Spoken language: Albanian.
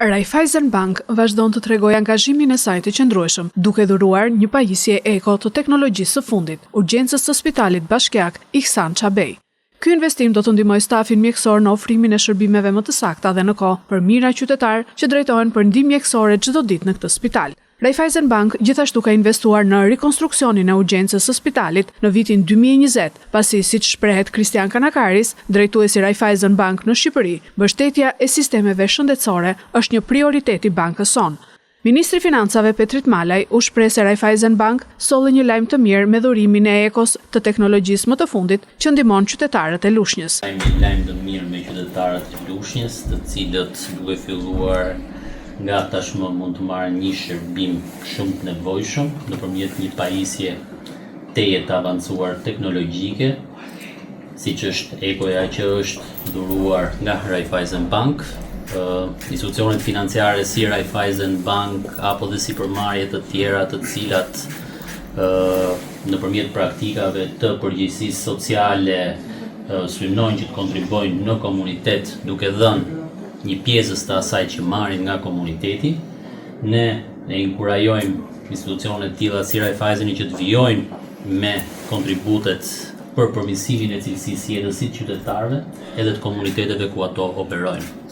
Raiffeisen Bank vazhdon të tregojë angazhimin e saj të qëndrueshëm, duke dhuruar një pajisje eko të teknologjisë së fundit, urgjencës së Spitalit Bashkiak Ihsan Çabej. Ky investim do të ndihmojë stafin mjekësor në ofrimin e shërbimeve më të sakta dhe në kohë për mijëra qytetar që drejtohen për ndihmë mjekësore çdo ditë në këtë spital. Raiffeisen Bank gjithashtu ka investuar në rikonstruksionin e urgjencës së spitalit në vitin 2020, pasi siç shprehet Kristian Kanakaris, drejtuesi Raiffeisen Bank në Shqipëri, mbështetja e sistemeve shëndetësore është një prioritet i bankës sonë. Ministri i Financave Petrit Malaj u shpreh se Raiffeisen Bank solli një lajm të mirë me dhurimin e ekos të teknologjisë më të fundit që ndihmon qytetarët e Lushnjës. Një lajm të mirë me qytetarët e Lushnjës, të cilët duke filluar nga tashmë mund të marrë një shërbim shumë të nevojshëm nëpërmjet një pajisje teje të avancuar teknologjike, siç është ekoja që është dhuruar nga Raiffeisen Bank, institucionet financiare si Raiffeisen Bank apo dhe sipërmarrje të tjera të cilat nëpërmjet praktikave të përgjegjësisë sociale synojnë që të kontribuojnë në komunitet duke dhënë një pjesës të asaj që marrin nga komuniteti. Ne inkurajojmë institucionet të tilla si Raiffeiseni që të vijojnë me kontributet për përmirësimin e cilësisë jetës së qytetarëve edhe të komuniteteve ku ato operojnë.